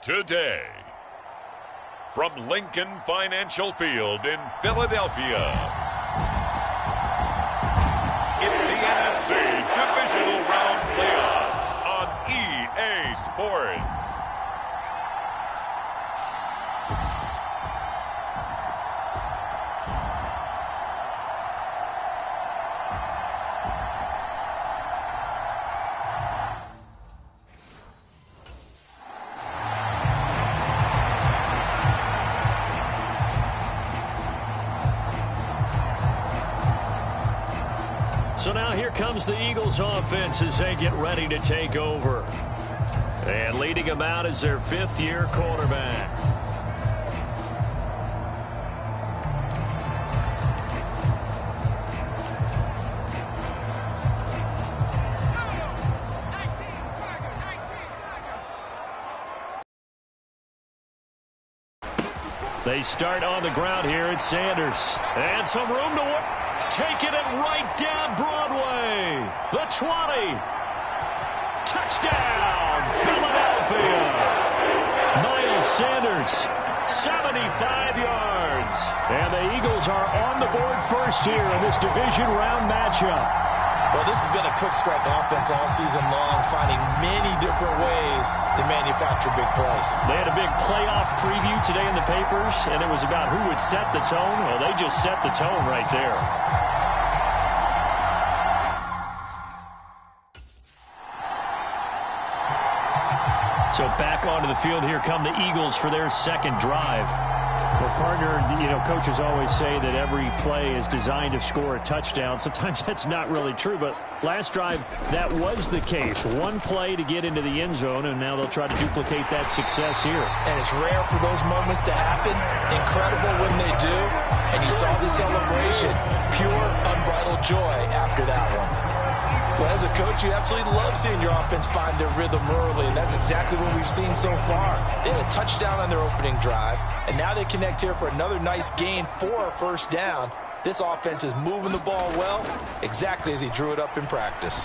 today. From Lincoln Financial Field in Philadelphia, it's the NFC Divisional Round Playoffs on EA Sports. So now here comes the Eagles offense as they get ready to take over. And leading them out is their fifth-year quarterback. They start on the ground here. It's Sanders. And some room to work. Taking it right down Broadway. The 20. Touchdown, Philadelphia. Miles Sanders, 75 yards. And the Eagles are on the board first here in this division round matchup. Well, this has been a quick strike offense all season long, finding many different ways to manufacture big plays. They had a big playoff preview today in the papers, and it was about who would set the tone. Well, they just set the tone right there. So back onto the field, here come the Eagles for their second drive. Well, partner, coaches always say that every play is designed to score a touchdown. Sometimes that's not really true, but last drive, that was the case. One play to get into the end zone, and now they'll try to duplicate that success here. And it's rare for those moments to happen. Incredible when they do. And you saw the celebration. Pure, unbridled joy after that one. Well, as a coach, you absolutely love seeing your offense find their rhythm early, and that's exactly what we've seen so far. They had a touchdown on their opening drive, and now they connect here for another nice gain for a first down. This offense is moving the ball well, exactly as he drew it up in practice.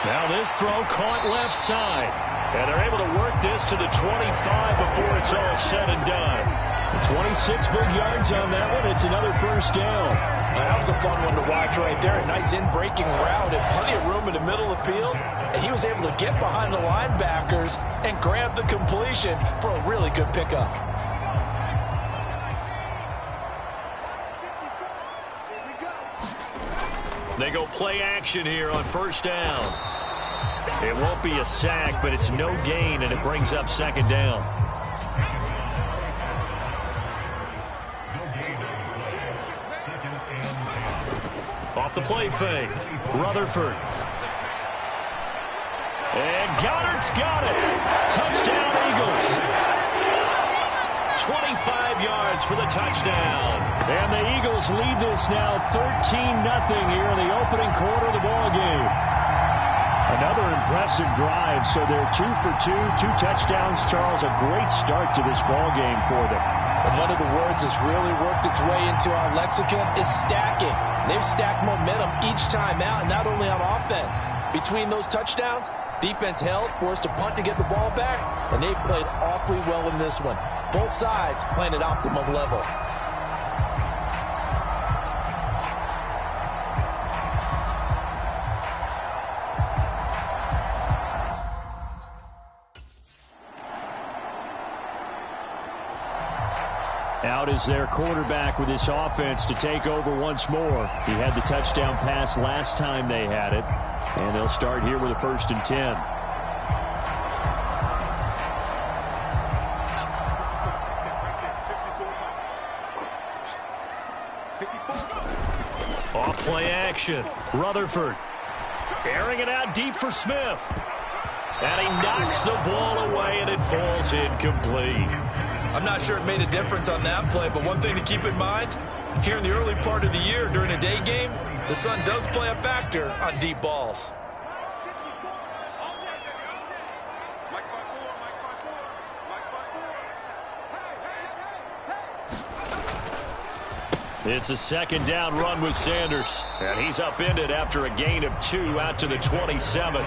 Now this throw caught left side, and they're able to work this to the 25 before it's all said and done. 26 big yards on that one. It's another first down. That was a fun one to watch right there. A nice in-breaking route and plenty of room in the middle of the field. And he was able to get behind the linebackers and grab the completion for a really good pickup. They go play action here on first down. It won't be a sack, but it's no gain, and it brings up second down. Off the play fake, Rutherford. And Goddard's got it. Touchdown, Eagles. 25 yards for the touchdown. And the Eagles lead this now 13-0 here in the opening quarter of the ball game. Another impressive drive, so they're 2 for 2, 2 touchdowns. Charles, a great start to this ball game for them. And one of the words that's really worked its way into our lexicon is stacking. They've stacked momentum each time out, not only on offense. Between those touchdowns, defense held, forced a punt to get the ball back, and they've played awfully well in this one. Both sides playing at optimum level. Out is their quarterback with this offense to take over once more. He had the touchdown pass last time they had it. And they'll start here with a 1st and 10. Off play action. Rutherford. Airing it out deep for Smith. And he knocks the ball away, and it falls incomplete. I'm not sure it made a difference on that play, but one thing to keep in mind, here in the early part of the year during a day game, the sun does play a factor on deep balls. It's a second down run with Sanders. And he's upended after a gain of 2 out to the 27.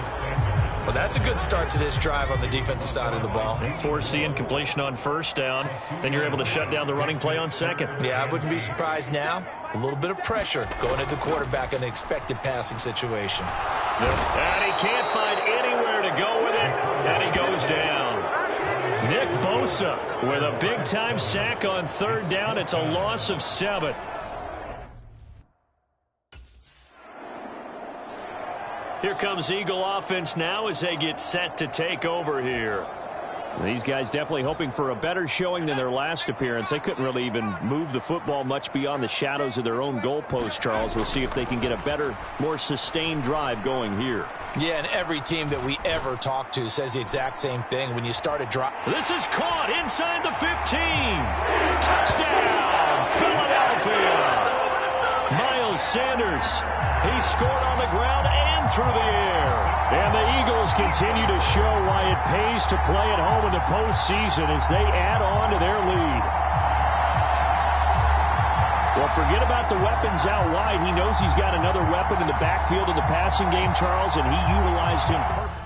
Well, that's a good start to this drive on the defensive side of the ball. Force the incompletion on first down. Then you're able to shut down the running play on second. Yeah, I wouldn't be surprised now. A little bit of pressure going at the quarterback in an expected passing situation. And he can't find anywhere to go with it, and he goes down. Nick Bosa with a big-time sack on third down. It's a loss of 7. Here comes Eagle offense now as they get set to take over here. These guys definitely hoping for a better showing than their last appearance. They couldn't really even move the football much beyond the shadows of their own goalpost, Charles. We'll see if they can get a better, more sustained drive going here. Yeah, and every team that we ever talk to says the exact same thing. When you start a drive. This is caught inside the 15. Touchdown, Philadelphia. Miles Sanders. He scored on the ground and through the air. And the Eagles continue to show why it pays to play at home in the postseason as they add on to their lead. Well, forget about the weapons out wide. He knows he's got another weapon in the backfield of the passing game, Charles, and he utilized him perfectly.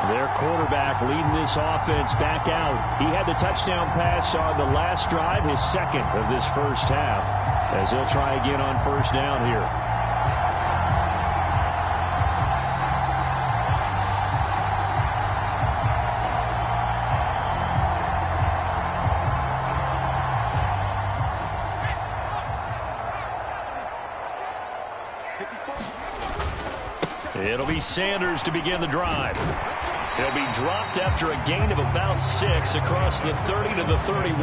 Their quarterback leading this offense back out. He had the touchdown pass on the last drive, his second of this first half, as he'll try again on first down here. It'll be Sanders to begin the drive. He'll be dropped after a gain of about 6 across the 30 to the 31.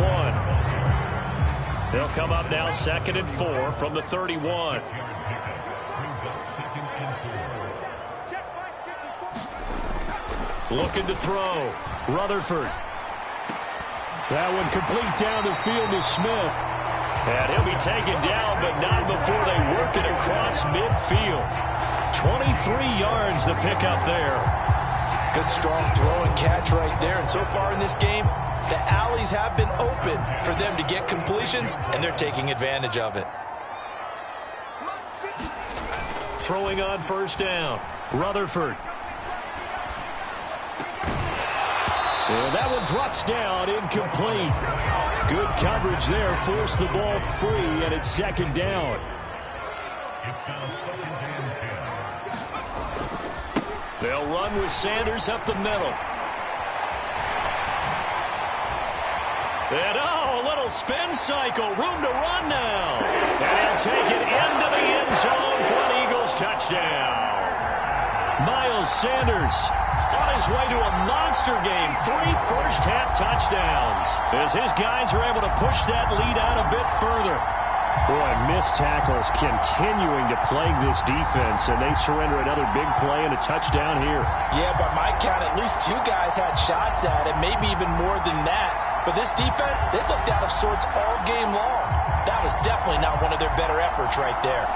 They'll come up now 2nd and 4 from the 31. Looking to throw. Rutherford. That one complete down the field to Smith. And he'll be taken down, but not before they work it across midfield. 23 yards the pickup there. Good, strong throw and catch right there. And so far in this game, the alleys have been open for them to get completions, and they're taking advantage of it. Throwing on first down. Rutherford. And that one drops down, incomplete. Good coverage there, forced the ball free, and it's 2nd down. They'll run with Sanders up the middle. And a little spin cycle, room to run now. And he'll take it into the end zone for an Eagles touchdown. Miles Sanders on his way to a monster game. 3 first-half touchdowns as his guys are able to push that lead out a bit further. Boy, missed tackles continuing to plague this defense, and they surrender another big play and a touchdown here. Yeah, by my count, at least 2 guys had shots at it, maybe even more than that. But this defense, they've looked out of sorts all game long. That was definitely not one of their better efforts right there.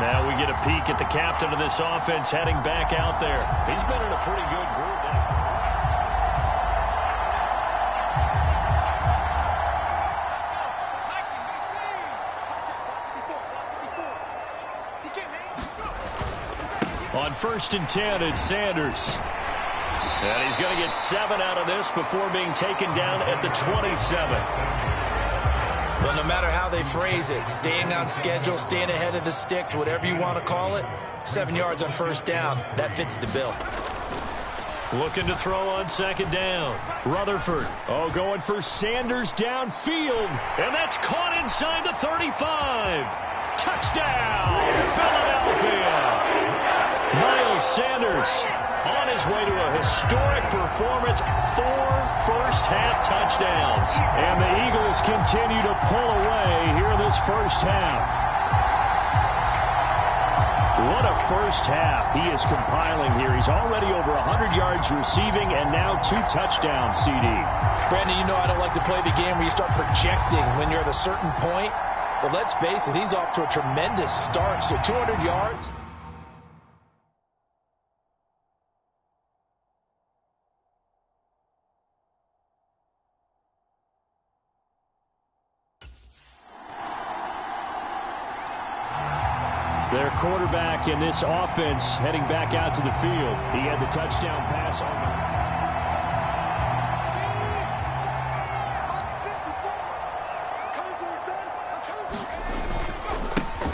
Now we get a peek at the captain of this offense heading back out there. He's been in a pretty good group. On 1st and 10, it's Sanders. And he's going to get 7 out of this before being taken down at the 27. Well, no matter how they phrase it, staying on schedule, staying ahead of the sticks, whatever you want to call it, 7 yards on first down, that fits the bill. Looking to throw on 2nd down. Rutherford. Oh, going for Sanders downfield. And that's caught inside the 35. Touchdown, Philadelphia. Miles Sanders on his way to a historic performance, 4 first-half touchdowns. And the Eagles continue to pull away here in this first half. What a first half he is compiling here. He's already over 100 yards receiving and now 2 touchdowns, CD. Brandon, you know I don't like to play the game where you start projecting when you're at a certain point. But let's face it, he's off to a tremendous start. So 200 yards. Their quarterback in this offense heading back out to the field. He had the touchdown pass on the...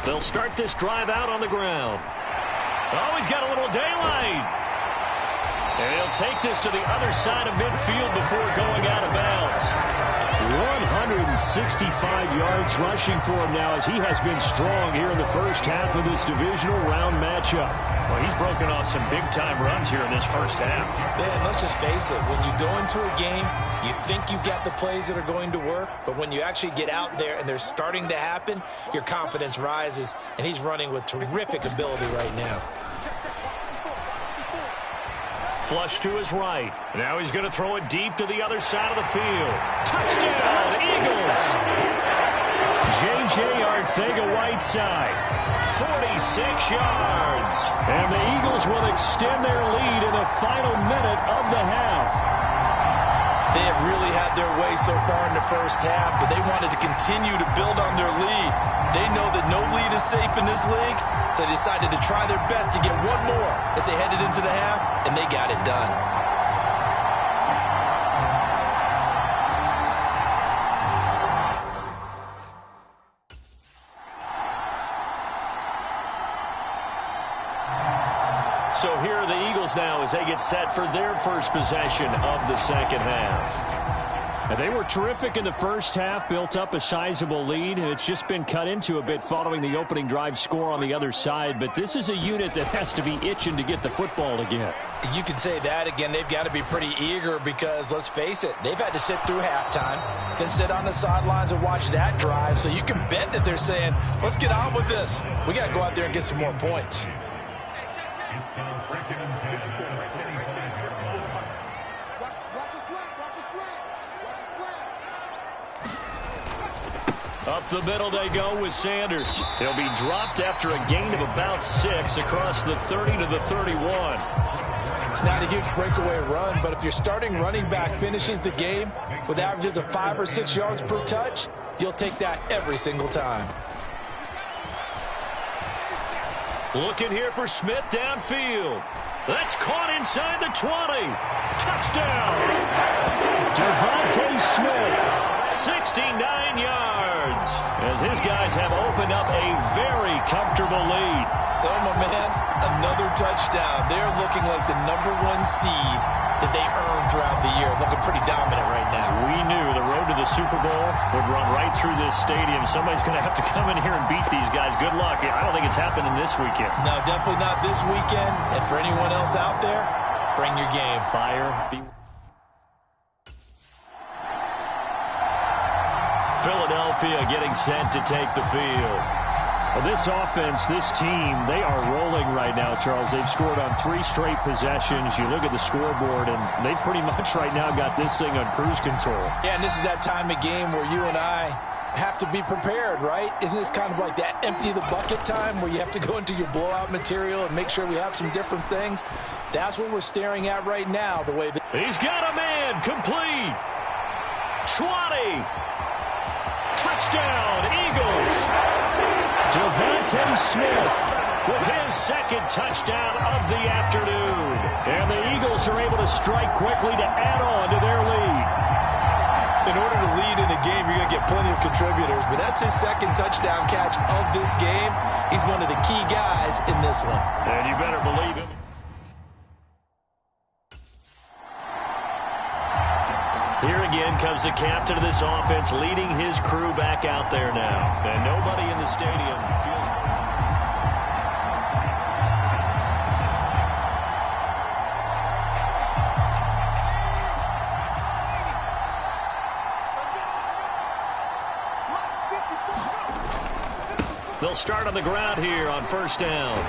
They'll start this drive out on the ground. Oh, he's got a little daylight. And he'll take this to the other side of midfield before going out of bounds. 165 yards rushing for him now as he has been strong here in the first half of this divisional round matchup. Well, he's broken off some big-time runs here in this first half. Man, let's just face it. When you go into a game, you think you've got the plays that are going to work, but when you actually get out there and they're starting to happen, your confidence rises, and he's running with terrific ability right now. Flush to his right. Now he's going to throw it deep to the other side of the field. Touchdown, Eagles! J.J. Arcega-Whiteside, 46 yards. And the Eagles will extend their lead in the final minute of the half. They have really had their way so far in the first half, but they wanted to continue to build on their lead. They know that no lead is safe in this league, so they decided to try their best to get one more as they headed into the half, and they got it done. So here are the Eagles now as they get set for their first possession of the second half. And they were terrific in the first half, built up a sizable lead, and it's just been cut into a bit following the opening drive score on the other side. But this is a unit that has to be itching to get the football again. You can say that again. They've got to be pretty eager because, let's face it, they've had to sit through halftime, then sit on the sidelines and watch that drive. So you can bet that they're saying, let's get on with this. We got to go out there and get some more points. Up the middle they go with Sanders. He'll be dropped after a gain of about 6 across the 30 to the 31. It's not a huge breakaway run, but if your starting running back finishes the game with averages of 5 or 6 yards per touch, you'll take that every single time. Looking here for Smith downfield. That's caught inside the 20. Touchdown. Devontae Smith, 69 yards, as his guys have opened up a very comfortable lead. So, my man, another touchdown. They're looking like the #1 seed that they earned throughout the year. Looking pretty dominant right now. We knew the road to the Super Bowl would run right through this stadium. Somebody's going to have to come in here and beat these guys. Good luck. I don't think it's happening this weekend. No, definitely not this weekend. And for anyone else out there, bring your game. Fire. Philadelphia getting set to take the field. Well, this offense, this team, they are rolling right now, Charles. They've scored on 3 straight possessions. You look at the scoreboard, and they've pretty much right now got this thing on cruise control. Yeah, and this is that time of game where you and I have to be prepared, right? Isn't this kind of like that empty the bucket time where you have to go into your blowout material and make sure we have some different things? That's what we're staring at right now, the way that... He's got a man, complete. 20. Touchdown, Eagles. Devontae Smith with his second touchdown of the afternoon. And the Eagles are able to strike quickly to add on to their lead. In order to lead in a game, you're going to get plenty of contributors, but that's his second touchdown catch of this game. He's one of the key guys in this one. And you better believe him. Here again comes the captain of this offense, leading his crew back out there now. And nobody in the stadium feels... They'll start on the ground here on first down.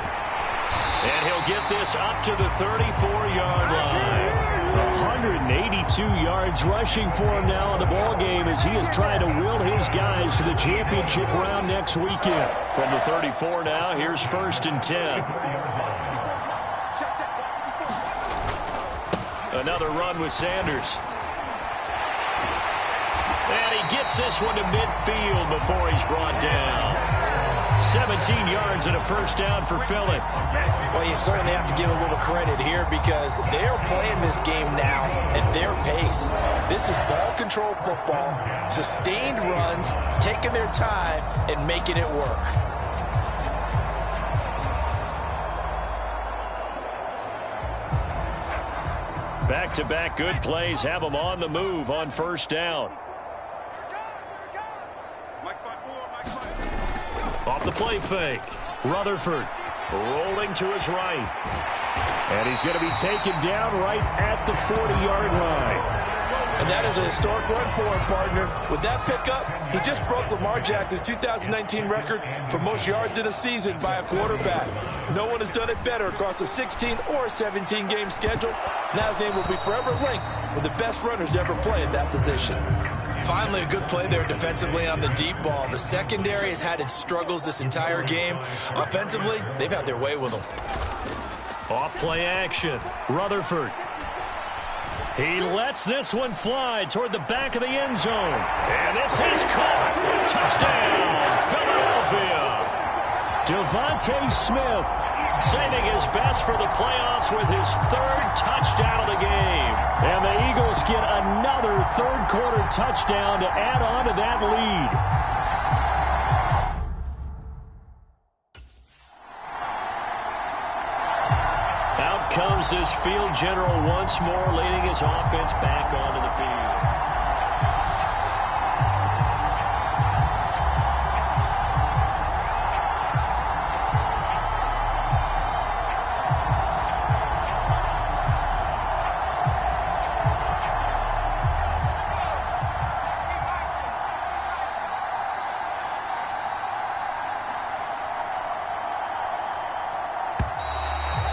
And he'll get this up to the 34-yard line. 182 yards rushing for him now in the ball game as he is trying to will his guys to the championship round next weekend. From the 34 now, here's 1st and 10. Another run with Sanders. And he gets this one to midfield before he's brought down. 17 yards and a first down for Philly. Well, you certainly have to give a little credit here because they're playing this game now at their pace. This is ball control football, sustained runs, taking their time and making it work. Back-to-back good plays have them on the move on first down. Off the play fake. Rutherford rolling to his right. And he's going to be taken down right at the 40-yard line. And that is a historic run for him, partner. With that pickup, he just broke Lamar Jackson's 2019 record for most yards in a season by a quarterback. No one has done it better across a 16 or a 17-game schedule. Now his name will be forever linked with the best runners to ever play at that position. Finally, a good play there defensively on the deep ball. The secondary has had its struggles this entire game. Offensively, they've had their way with them. Off play action. Rutherford. He lets this one fly toward the back of the end zone. And this is caught. Touchdown, Philadelphia. Devontae Smith saving his best for the playoffs with his third touchdown of the game. And the Eagles get another third-quarter touchdown to add on to that lead. Out comes this field general once more, leading his offense back onto the field.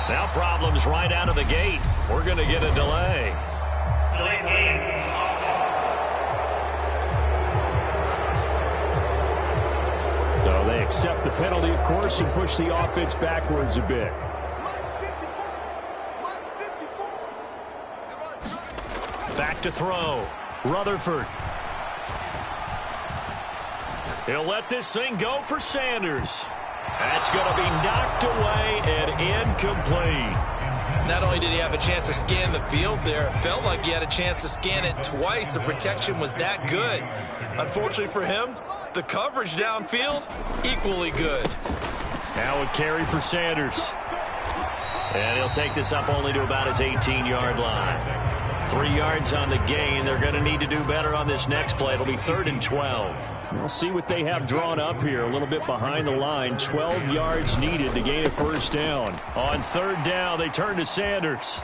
Now problems right out of the gate. We're going to get a delay. So they accept the penalty, of course, and push the offense backwards a bit. Back to throw. Rutherford. He'll let this thing go for Sanders. That's going to be knocked away and incomplete. Not only did he have a chance to scan the field there, it felt like he had a chance to scan it twice. The protection was that good. Unfortunately for him, the coverage downfield, equally good. Now a carry for Sanders. And he'll take this up only to about his 18-yard line. 3 yards on the gain. They're going to need to do better on this next play. It'll be 3rd and 12. We'll see what they have drawn up here. A little bit behind the line. 12 yards needed to gain a first down. On 3rd down, they turn to Sanders.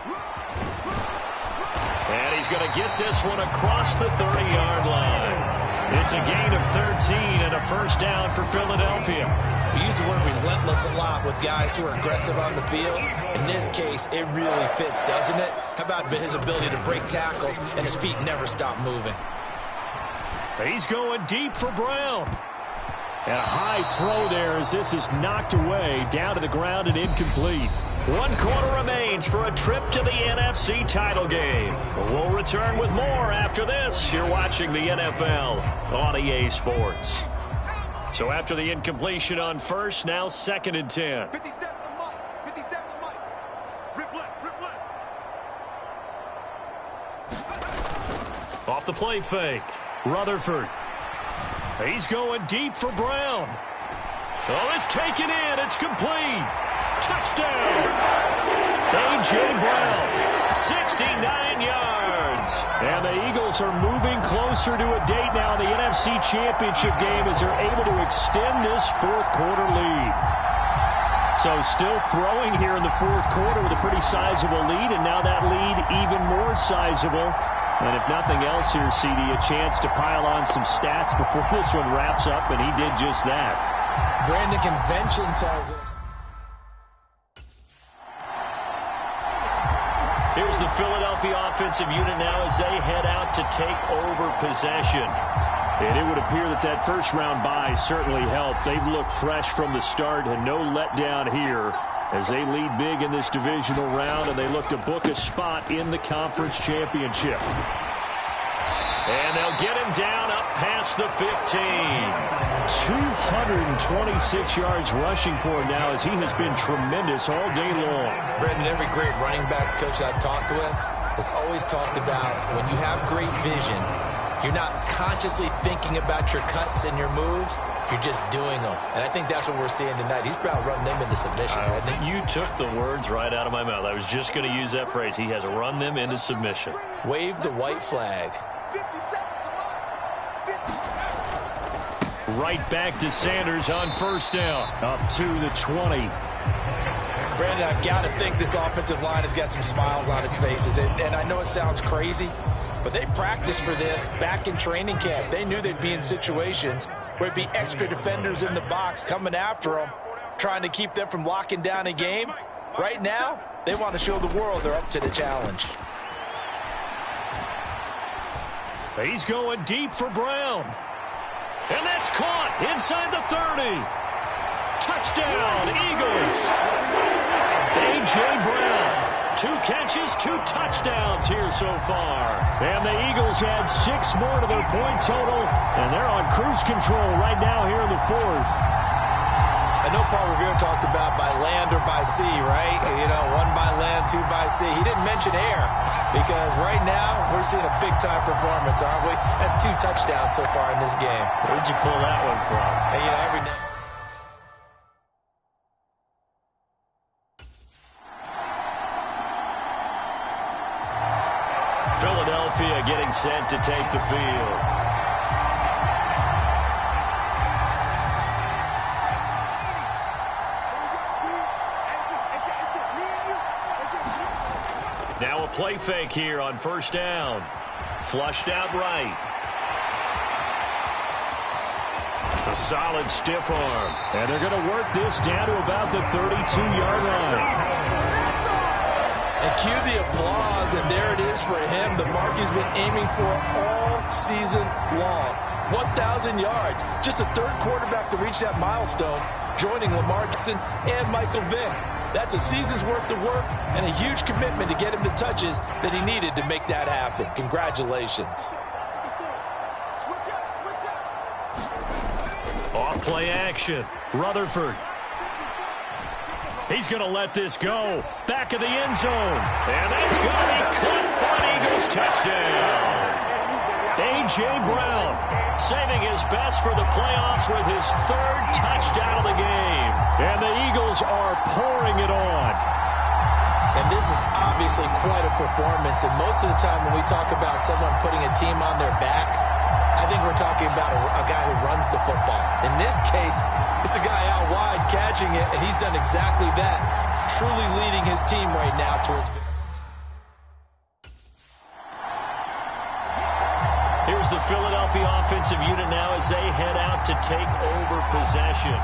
And he's going to get this one across the 30-yard line. It's a gain of 13 and a first down for Philadelphia. We use the word relentless a lot with guys who are aggressive on the field. In this case, it really fits, doesn't it? How about his ability to break tackles and his feet never stop moving? He's going deep for Brown. And a high throw there as this is knocked away, down to the ground and incomplete. 1 quarter remains for a trip to the NFC title game. We'll return with more after this. You're watching the NFL on EA Sports. So after the incompletion on first, now 2nd and 10. 57 Mike. 57 Mike. Rip left. Off the play fake. Rutherford. He's going deep for Brown. Oh, it's taken in. It's complete. Touchdown. A.J. Brown, 69 yards. And the Eagles are moving closer to a date now in the NFC Championship game as they're able to extend this 4th quarter lead. So still throwing here in the 4th quarter with a pretty sizable lead, and now that lead even more sizable. And if nothing else here, CD, a chance to pile on some stats before this one wraps up, and he did just that. Brandon, convention tells it. Here's the Philadelphia offensive unit now as they head out to take over possession. And it would appear that that first-round bye certainly helped. They've looked fresh from the start and no letdown here as they lead big in this divisional round, and they look to book a spot in the conference championship. And they'll get him down up past the 15. 226 yards rushing for him now as he has been tremendous all day long. Brendan, every great running backs coach I've talked with has always talked about when you have great vision, you're not consciously thinking about your cuts and your moves. You're just doing them. And I think that's what we're seeing tonight. He's about running them into submission, hasn't he? You took the words right out of my mouth. I was just going to use that phrase. He has run them into submission. Wave the white flag. Right back to Sanders on first down. Up to the 20. Brandon, I've got to think this offensive line has got some smiles on its faces. And I know it sounds crazy, but they practiced for this back in training camp. They knew they'd be in situations where it'd be extra defenders in the box coming after them, trying to keep them from locking down a game. Right now, they want to show the world they're up to the challenge. He's going deep for Brown. And that's caught inside the 30. Touchdown, Eagles. A.J. Brown. 2 catches, 2 touchdowns here so far. And the Eagles add 6 more to their point total, and they're on cruise control right now here in the 4th. I know Paul Revere talked about by land or by sea, right? You know, 1 by land, 2 by sea. He didn't mention air because right now we're seeing a big-time performance, aren't we? That's 2 touchdowns so far in this game. Where'd you pull that one from? And, you know, every now. Philadelphia getting set to take the field. Now a play fake here on first down. Flushed out right. A solid stiff arm. And they're going to work this down to about the 32-yard line. And cue the applause, and there it is for him. The mark he's been aiming for all season long. 1,000 yards. Just the 3rd quarterback to reach that milestone, joining Lamar Jackson and Michael Vick. That's a season's worth of work and a huge commitment to get him the touches that he needed to make that happen. Congratulations. Off play action. Rutherford. He's going to let this go. Back of the end zone. And that's going to be caught for an Eagles touchdown. A.J. Brown saving his best for the playoffs with his 3rd touchdown of the game. And the Eagles are pouring it on. And this is obviously quite a performance. And most of the time when we talk about someone putting a team on their back, I think we're talking about a guy who runs the football. In this case, it's a guy out wide catching it, and he's done exactly that, truly leading his team right now towards victory. Here's the Philadelphia offensive unit now as they head out to take over possession.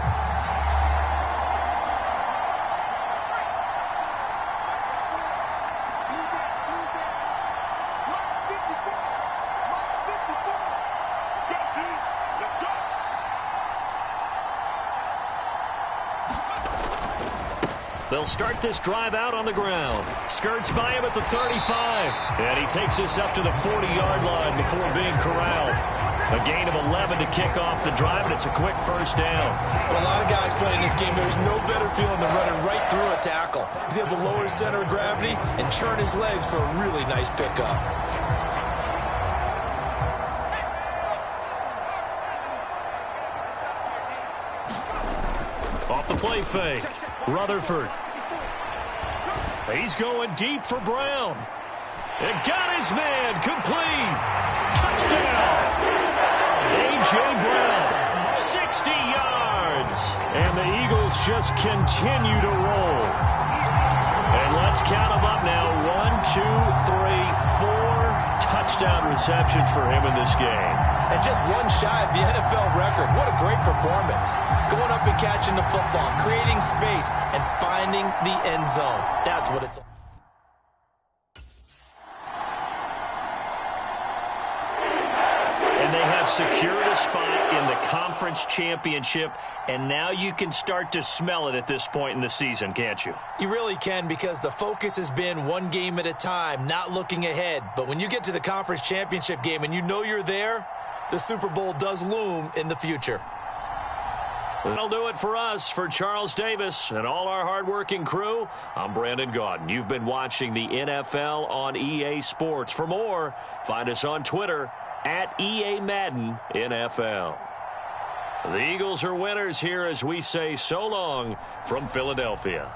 They'll start this drive out on the ground. Skirts by him at the 35. And he takes us up to the 40-yard line before being corralled. A gain of 11 to kick off the drive, and it's a quick first down. For a lot of guys playing this game, there's no better feeling than running right through a tackle. He's able to lower his center of gravity and churn his legs for a really nice pickup. Off the play fake. Rutherford. He's going deep for Brown. And got his man complete. Touchdown. A.J. Brown, 60 yards. And the Eagles just continue to roll. And let's count them up now. 1, 2, 3, 4 touchdown receptions for him in this game. And just one shy of the NFL record. What a great performance. Going up and catching the football, creating space, and finding the end zone. That's what it's all. And they have secured a spot in the conference championship, and now you can start to smell it at this point in the season, can't you? You really can, because the focus has been one game at a time, not looking ahead. But when you get to the conference championship game and you know you're there, the Super Bowl does loom in the future. That'll do it for us. For Charles Davis and all our hardworking crew, I'm Brandon Gaudin. You've been watching the NFL on EA Sports. For more, find us on Twitter at EA Madden NFL. The Eagles are winners here as we say so long from Philadelphia.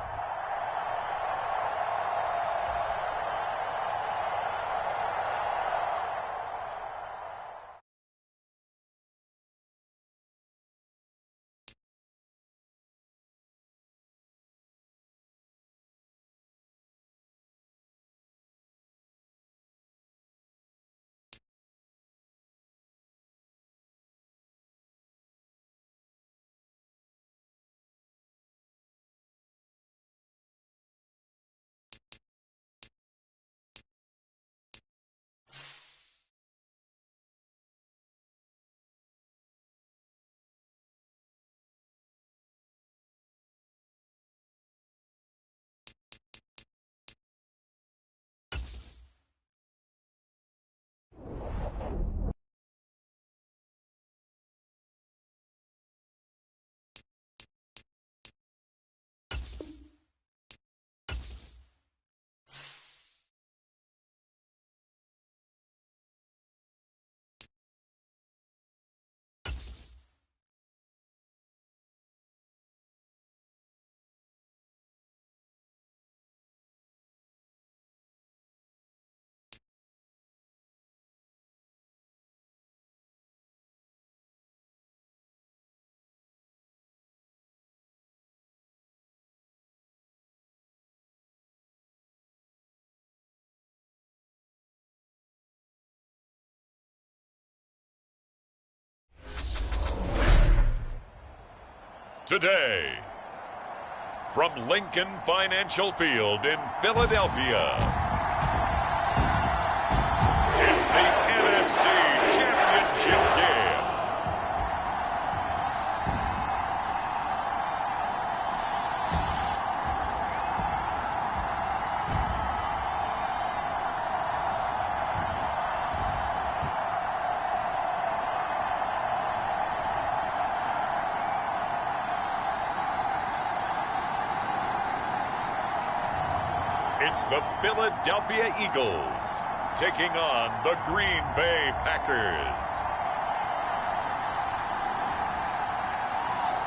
Today, from Lincoln Financial Field in Philadelphia, it's the NFC Championship game. It's the Philadelphia Eagles taking on the Green Bay Packers.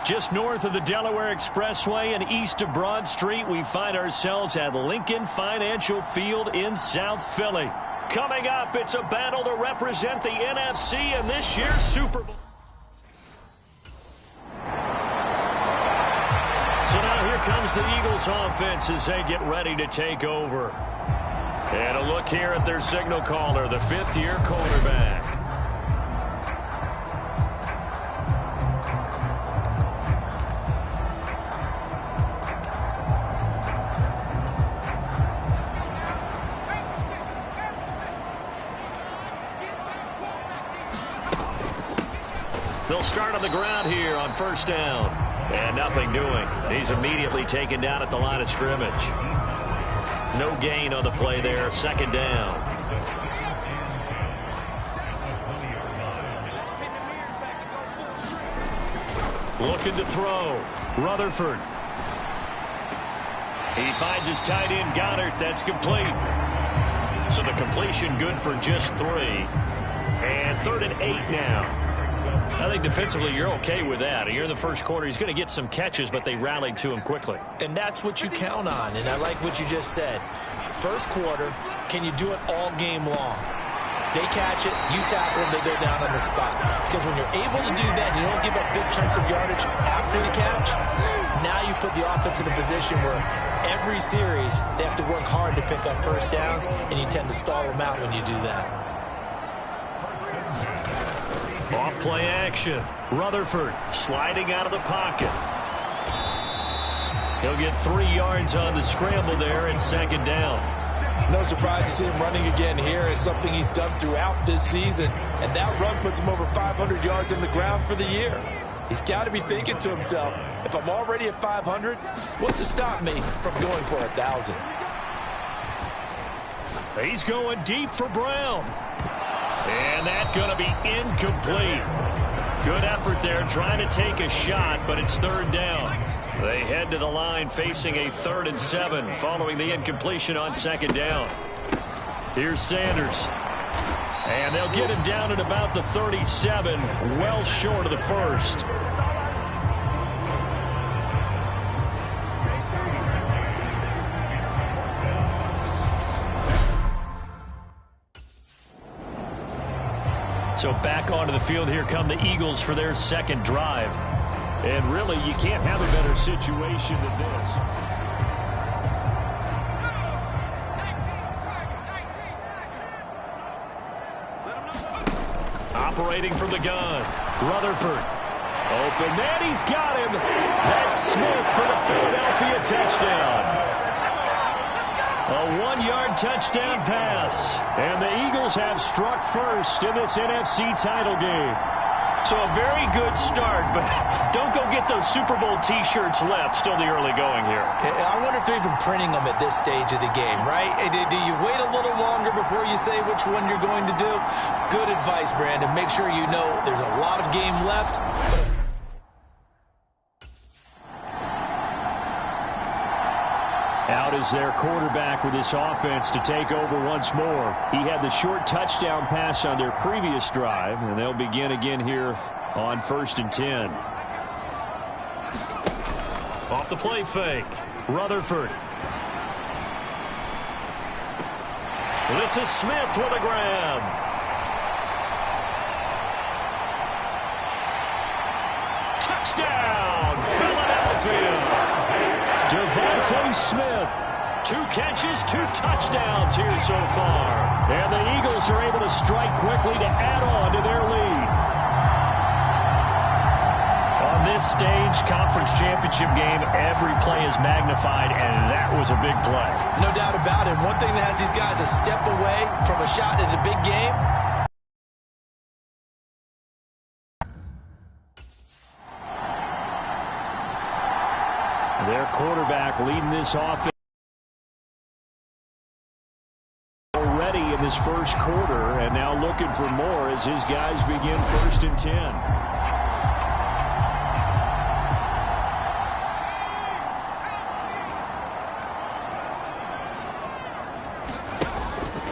Just north of the Delaware Expressway and east of Broad Street, we find ourselves at Lincoln Financial Field in South Philly. Coming up, it's a battle to represent the NFC in this year's Super Bowl. So now here comes the Eagles offense as they get ready to take over. And a look here at their signal caller, the fifth-year quarterback. They'll start on the ground here on first down. And nothing doing. He's immediately taken down at the line of scrimmage. No gain on the play there. Second down. Looking to throw. Rutherford. He finds his tight end, Goddard. That's complete. So the completion good for just 3. And 3rd and 8 now. I think defensively you're okay with that. You're in the first quarter. He's going to get some catches, but they rallied to him quickly. And that's what you count on, and I like what you just said. First quarter, can you do it all game long? They catch it, you tackle them, they go down on the spot. Because when you're able to do that, you don't give up big chunks of yardage after the catch, now you put the offense in a position where every series they have to work hard to pick up first downs, and you tend to stall them out when you do that. Off play action. Rutherford sliding out of the pocket. He'll get 3 yards on the scramble there and second down. No surprise to see him running again here. It's something he's done throughout this season. And that run puts him over 500 yards on the ground for the year. He's got to be thinking to himself, if I'm already at 500, what's to stop me from going for 1,000? He's going deep for Brown. And that's going to be incomplete. Good effort there trying to take a shot, but it's third down. They head to the line facing a 3rd and 7 following the incompletion on 2nd down. Here's Sanders. And they'll get him down at about the 37, well short of the first. So back onto the field, here come the Eagles for their 2nd drive. And really, you can't have a better situation than this. Operating from the gun, Rutherford. Open man, he's got him. That's Smith for the Philadelphia touchdown. A 1-yard touchdown pass. And the Eagles have struck first in this NFC title game. So a very good start, but don't go get those Super Bowl T-shirts left. Still the early going here. I wonder if they're even printing them at this stage of the game, right? Do you wait a little longer before you say which one you're going to do? Good advice, Brandon. Make sure you know there's a lot of game left. Out is their quarterback with this offense to take over once more. He had the short touchdown pass on their previous drive, and they'll begin again here on 1st and 10. Off the play fake, Rutherford. This is Smith with a grab. Touchdown, Philadelphia. Devontae Smith, 2 catches, 2 touchdowns here so far. And the Eagles are able to strike quickly to add on to their lead. On this stage, conference championship game, every play is magnified, and that was a big play. No doubt about it. One thing that has these guys a step away from a shot at a big game. Their quarterback leading this offense already in this first quarter, and now looking for more as his guys begin 1st and 10.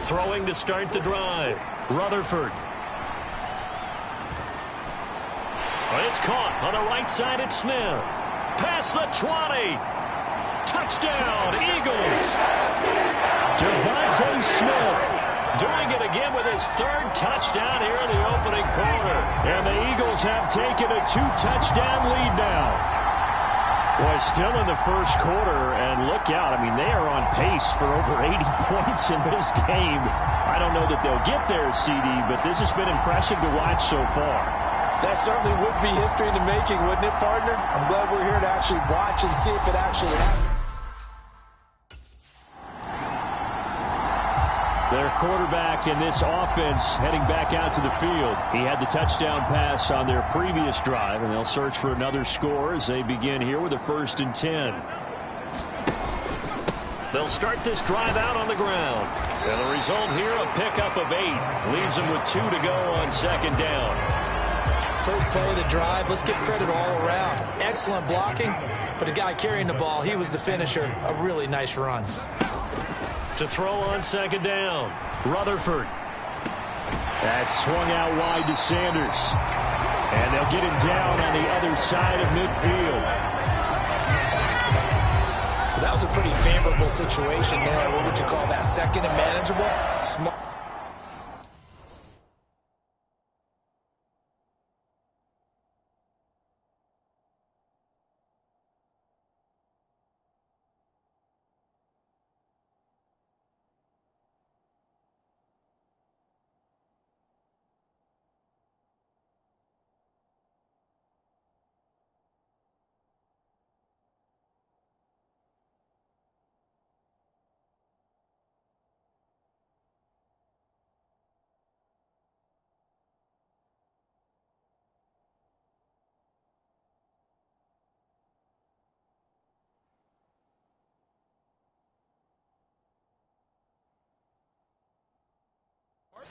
Throwing to start the drive, Rutherford. But it's caught on the right side at Smith. Past the 20. Touchdown, Eagles. Devontae Smith doing it again with his 3rd touchdown here in the opening quarter. And the Eagles have taken a 2-touchdown lead now. Boy, still in the first quarter, and look out. I mean, they are on pace for over 80 points in this game. I don't know that they'll get there, CD, but this has been impressive to watch so far. That certainly would be history in the making, wouldn't it, partner? I'm glad we're here to actually watch and see if it actually happens. Their quarterback in this offense heading back out to the field. He had the touchdown pass on their previous drive, and they'll search for another score as they begin here with a 1st and 10. They'll start this drive out on the ground. And the result here, a pickup of 8. Leaves them with 2 to go on 2nd down. First play of the drive, let's give credit all around. Excellent blocking, but the guy carrying the ball, he was the finisher. A really nice run. To throw on 2nd down, Rutherford. That's swung out wide to Sanders. And they'll get him down on the other side of midfield. That was a pretty favorable situation there. What would you call that? 2nd and manageable? Smart.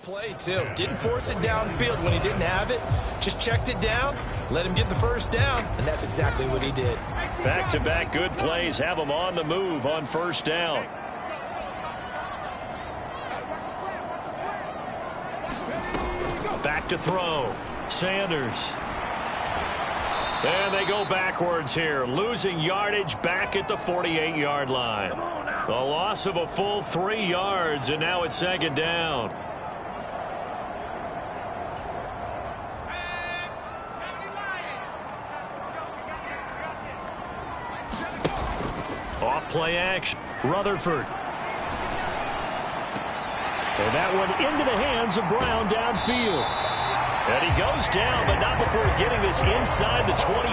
play, too. Didn't force it downfield when he didn't have it. Just checked it down, let him get the first down, and that's exactly what he did. Back-to-back good plays have him on the move on first down. Back to throw. Sanders. And they go backwards here, losing yardage back at the 48-yard line. A loss of a full 3 yards, and now it's second down. Off play action. Rutherford. And that one into the hands of Brown downfield. And he goes down, but not before getting this inside the 25.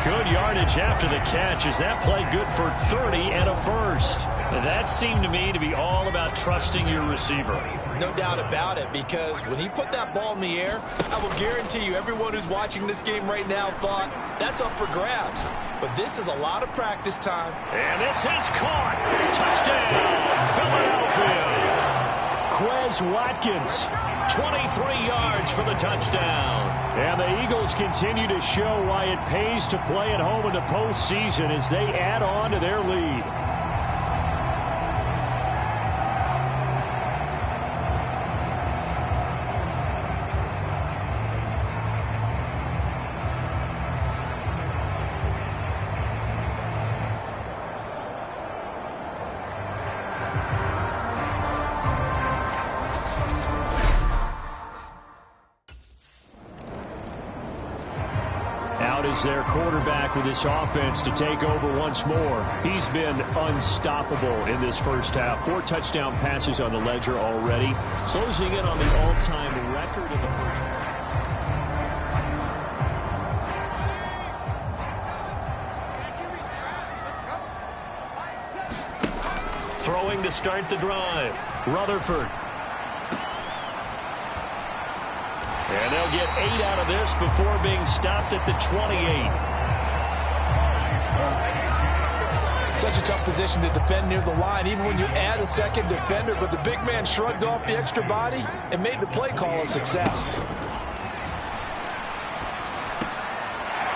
Good yardage after the catch. Is that play good for 30 and a first? And that seemed to me to be all about trusting your receiver. No doubt about it, because when he put that ball in the air, I will guarantee you everyone who's watching this game right now thought that's up for grabs. But this is a lot of practice time. And this is caught. Touchdown, Philadelphia. Quez Watkins, 23 yards for the touchdown. And the Eagles continue to show why it pays to play at home in the postseason as they add on to their lead. Is their quarterback with this offense to take over once more. He's been unstoppable in this first half. 4 touchdown passes on the ledger already, closing in on the all-time record in the first half. Throwing to start the drive. Rutherford. And they'll get 8 out of this before being stopped at the 28. Such a tough position to defend near the line, even when you add a second defender. But the big man shrugged off the extra body and made the play call a success.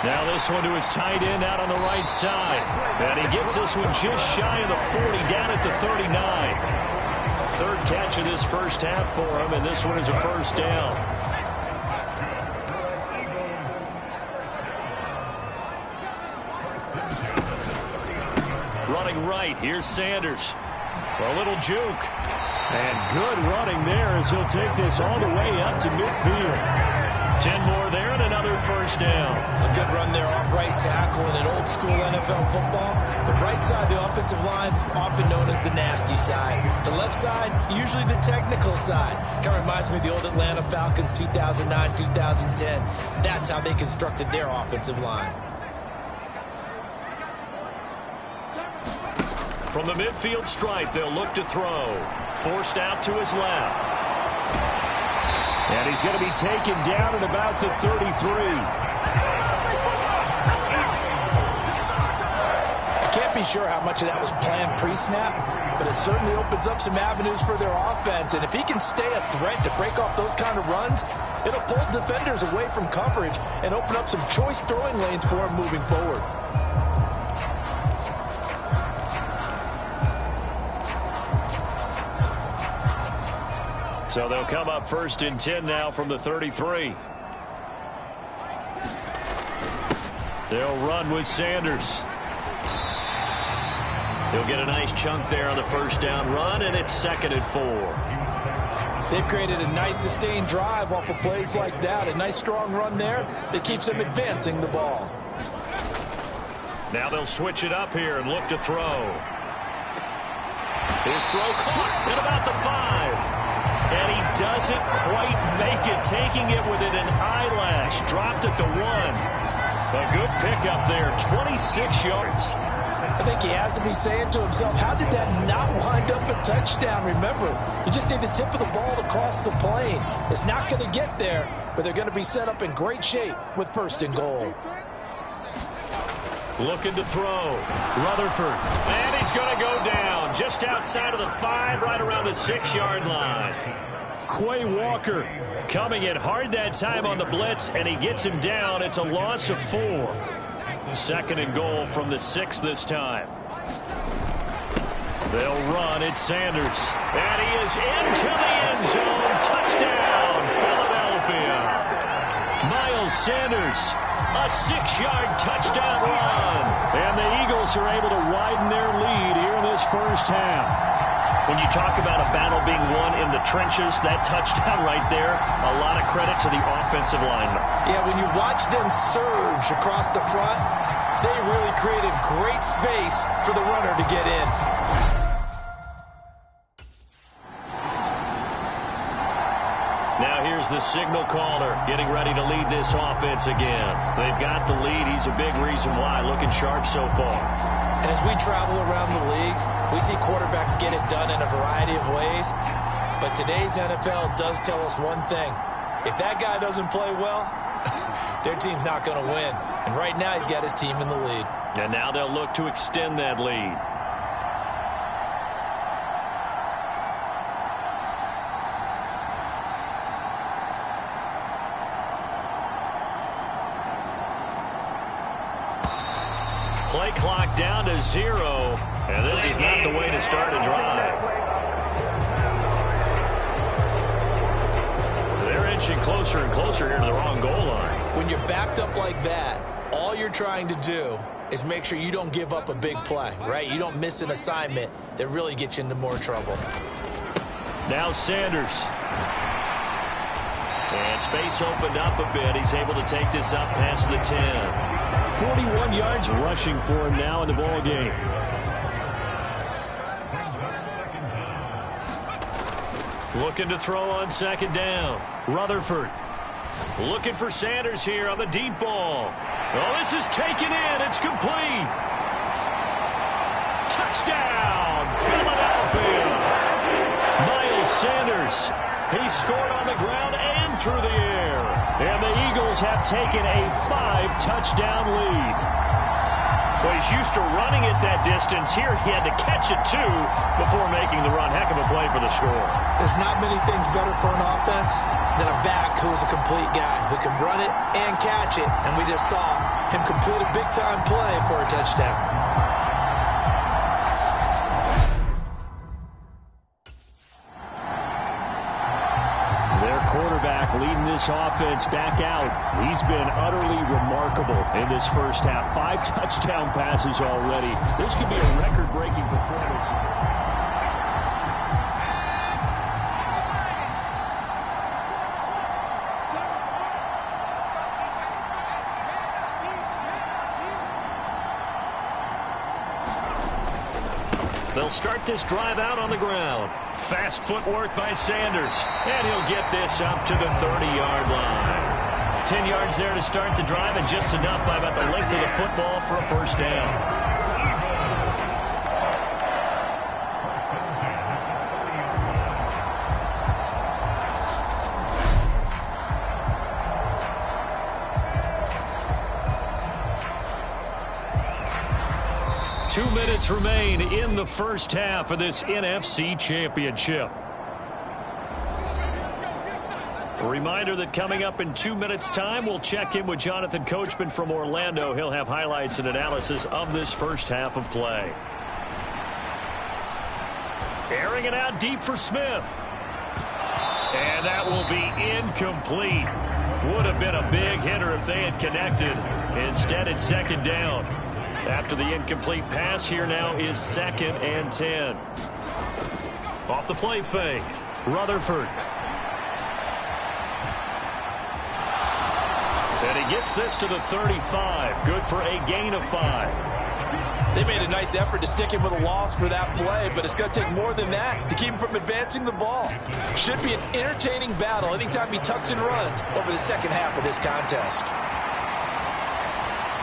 Now this one to his tight end out on the right side. And he gets this one just shy of the 40, down at the 39. Third catch of this first half for him, and this one is a first down. Running right, here's Sanders. A little juke. And good running there as he'll take this all the way up to midfield. 10 more there and another first down. A good run there off right tackle in an old school NFL football. The right side of the offensive line, often known as the nasty side. The left side, usually the technical side. Kind of reminds me of the old Atlanta Falcons 2009-2010. That's how they constructed their offensive line. From the midfield stripe, they'll look to throw. Forced out to his left. And he's going to be taken down at about the 33. I can't be sure how much of that was planned pre-snap, but it certainly opens up some avenues for their offense. And if he can stay a threat to break off those kind of runs, it'll pull defenders away from coverage and open up some choice throwing lanes for him moving forward. So they'll come up first and 10 now from the 33. They'll run with Sanders. He'll get a nice chunk there on the first down run, and it's 2nd and 4. They've created a nice sustained drive off of plays like that. A nice strong run there that keeps them advancing the ball. Now they'll switch it up here and look to throw. His throw caught at about the 5. And he doesn't quite make it, taking it within an eyelash. Dropped at the 1. A good pickup there, 26 yards. I think he has to be saying to himself, how did that not wind up a touchdown? Remember, you just need the tip of the ball to cross the plane. It's not going to get there, but they're going to be set up in great shape with 1st and goal. Looking to throw. Rutherford. And he's going to go down just outside of the 5, right around the 6-yard line. Quay Walker coming in hard that time on the blitz, and he gets him down. It's a loss of 4. 2nd and goal from the 6 this time. They'll run. It's Sanders. And he is into the end zone. Touchdown, Philadelphia. Miles Sanders, a 6-yard touchdown run. And the Eagles are able to widen their lead here in this first half. When you talk about a battle being won in the trenches, that touchdown right there, a lot of credit to the offensive linemen. Yeah, when you watch them surge across the front, they really created great space for the runner to get in. Now here's the signal caller getting ready to lead this offense again. They've got the lead. He's a big reason why. Looking sharp so far. And as we travel around the league, we see quarterbacks get it done in a variety of ways. But today's NFL does tell us one thing. If that guy doesn't play well, their team's not going to win. And right now he's got his team in the lead. And now they'll look to extend that lead. Play clock down to 0, and this is not the way to start a drive. They're inching closer and closer here to the wrong goal line. When you're backed up like that, all you're trying to do is make sure you don't give up a big play, right? You don't miss an assignment that really gets you into more trouble. Now Sanders. And space opened up a bit. He's able to take this up past the 10. 41 yards rushing for him now in the ball game. Looking to throw on 2nd down. Rutherford looking for Sanders here on the deep ball. Oh, this is taken in. It's complete. Touchdown, Philadelphia. Miles Sanders. He scored on the ground and through the air. And the Eagles have taken a 5-touchdown lead. Well, he's used to running it that distance. Here he had to catch it, too, before making the run. Heck of a play for the score. There's not many things better for an offense than a back who is a complete guy who can run it and catch it. And we just saw him complete a big-time play for a touchdown. Quarterback leading this offense back out. He's been utterly remarkable in this first half. 5 touchdown passes already. This could be a record-breaking performance. They'll start this drive out on the ground. Fast footwork by Sanders. And he'll get this up to the 30-yard line. 10 yards there to start the drive, and just enough by about the length of the football for a first down. 2 minutes remain in the first half of this NFC Championship. A reminder that coming up in 2 minutes' time, we'll check in with Jonathan Coachman from Orlando. He'll have highlights and analysis of this first half of play. Airing it out deep for Smith. And that will be incomplete. Would have been a big hitter if they had connected. Instead, it's 2nd down. After the incomplete pass, here now is 2nd and 10. Off the play fake, Rutherford. And he gets this to the 35. Good for a gain of 5. They made a nice effort to stick him with a loss for that play, but it's going to take more than that to keep him from advancing the ball. Should be an entertaining battle anytime he tucks and runs over the second half of this contest.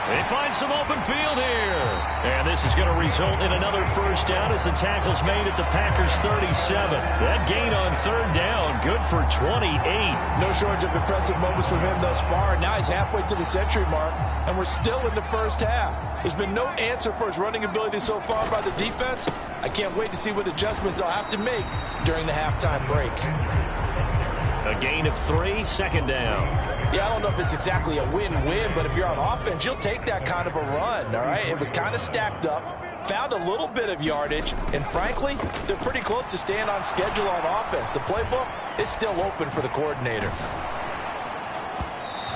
They find some open field here. And this is going to result in another first down as the tackle's made at the Packers' 37. That gain on 3rd down, good for 28. No shortage of impressive moments from him thus far. Now he's halfway to the century mark, and we're still in the first half. There's been no answer for his running ability so far by the defense. I can't wait to see what adjustments they'll have to make during the halftime break. A gain of 3, second down. Yeah, I don't know if it's exactly a win-win, but if you're on offense, you'll take that kind of a run, all right? It was kind of stacked up, found a little bit of yardage, and frankly, they're pretty close to staying on schedule on offense. The playbook is still open for the coordinator.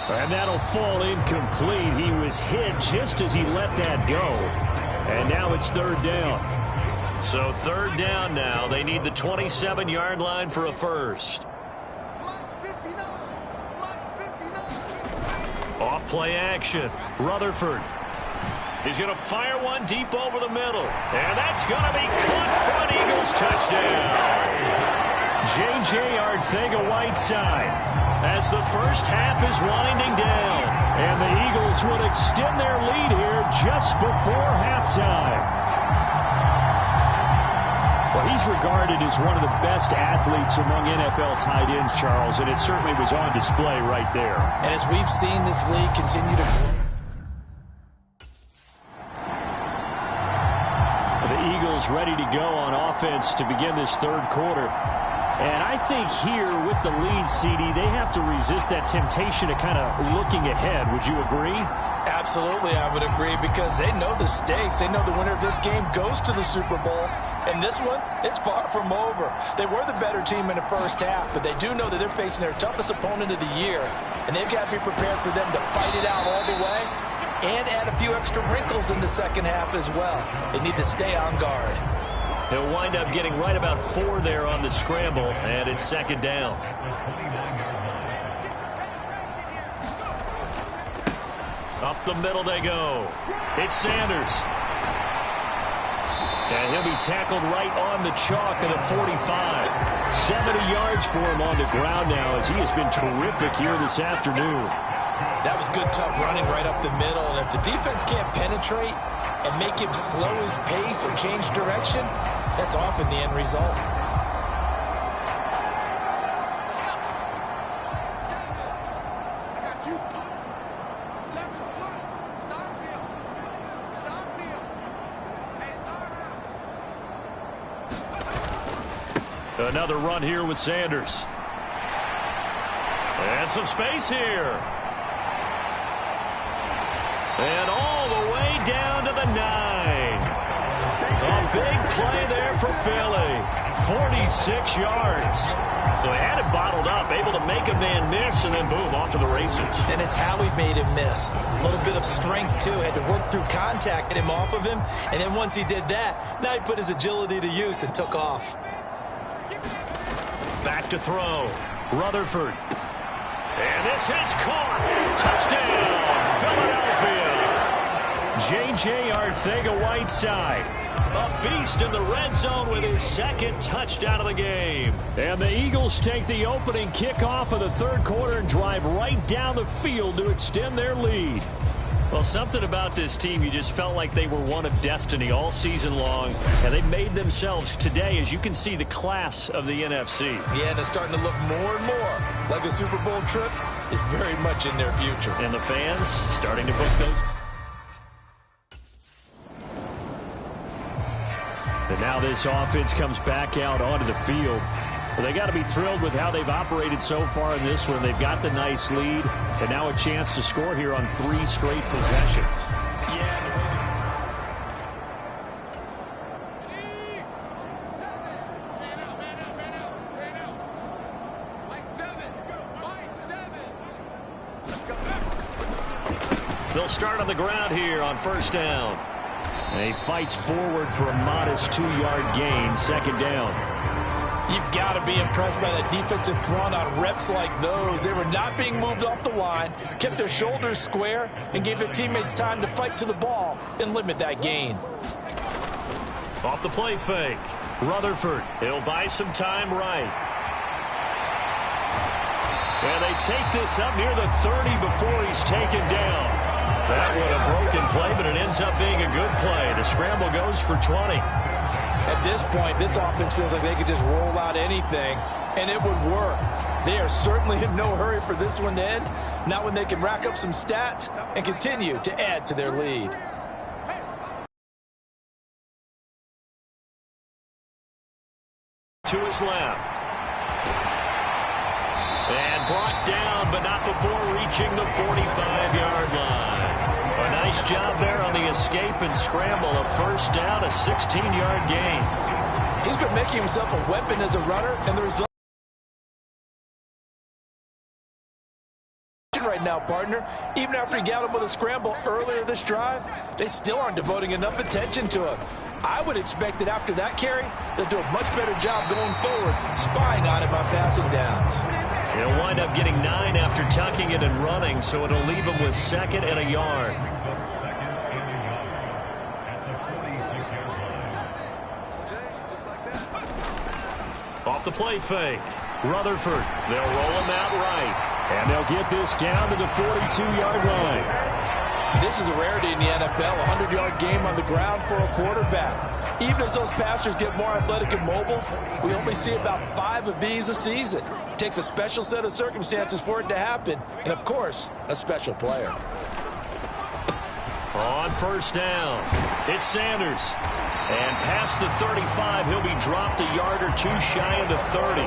And that'll fall incomplete. He was hit just as he let that go. And now it's third down. So third down now. They need the 27-yard line for a first. Off play action. Rutherford. He's going to fire one deep over the middle. And that's going to be caught for an Eagles touchdown. J.J. Arcega-Whiteside as the first half is winding down. And the Eagles would extend their lead here just before halftime. Well, he's regarded as one of the best athletes among NFL tight ends, Charles, and it certainly was on display right there. And as we've seen this league continue to grow. The Eagles ready to go on offense to begin this third quarter. And I think here with the lead, CD, they have to resist that temptation of kind of looking ahead. Would you agree? Absolutely, I would agree, because they know the stakes. They know the winner of this game goes to the Super Bowl. And this one, it's far from over. They were the better team in the first half, but they do know that they're facing their toughest opponent of the year. And they've got to be prepared for them to fight it out all the way and add a few extra wrinkles in the second half as well. They need to stay on guard. He'll wind up getting right about 4 there on the scramble, and it's second down. Up the middle they go. It's Sanders. And he'll be tackled right on the chalk of the 45. 70 yards for him on the ground now as he has been terrific here this afternoon. That was good, tough running right up the middle. And if the defense can't penetrate and make him slow his pace or change direction, that's often the end result. Another run here with Sanders. And some space here. And all the way down to the 9. A big play there for Philly. 46 yards. So they had it bottled up, able to make a man miss, and then boom, off to the races. And it's how he made him miss. A little bit of strength, too. Had to work through contact, get him off of him. And then once he did that, now he put his agility to use and took off. Back to throw. Rutherford. And this is caught. Touchdown, Philadelphia. J.J. Arcega-Whiteside. A beast in the red zone with his second touchdown of the game. And the Eagles take the opening kickoff of the third quarter and drive right down the field to extend their lead. Well, something about this team, you just felt like they were one of destiny all season long, and they made themselves today, as you can see, the class of the NFC. Yeah, and it's starting to look more and more like a Super Bowl trip is very much in their future. And the fans starting to book those. And now this offense comes back out onto the field. Well, they got to be thrilled with how they've operated so far in this one. They've got the nice lead, and now a chance to score here on 3 straight possessions. They'll start on the ground here on first down. And he fights forward for a modest 2-yard gain, second down. You've got to be impressed by that defensive front on reps like those. They were not being moved off the line, kept their shoulders square, and gave their teammates time to fight to the ball and limit that gain. Off the play fake. Rutherford. He'll buy some time right. And they take this up near the 30 before he's taken down. That was a broken play, but it ends up being a good play. The scramble goes for 20. At this point, this offense feels like they could just roll out anything, and it would work. They are certainly in no hurry for this one to end, not when they can rack up some stats and continue to add to their lead. To his left. reaching the 45-yard line. A nice job there on the escape and scramble. A first down, a 16-yard gain. He's been making himself a weapon as a runner, and the result right now, partner. Even after he got him with a scramble earlier this drive, they still aren't devoting enough attention to him. I would expect that after that carry, they'll do a much better job going forward, spying on him on passing downs. He'll wind up getting 9 after tucking it and running, so it'll leave him with 2nd and a yard. Off the play fake. Rutherford. They'll roll him out right. And they'll get this down to the 42-yard line. This is a rarity in the NFL, a 100-yard game on the ground for a quarterback. Even as those passers get more athletic and mobile, we only see about 5 of these a season. It takes a special set of circumstances for it to happen, and, of course, a special player. On first down, it's Sanders. And past the 35, he'll be dropped a yard or 2 shy of the 30.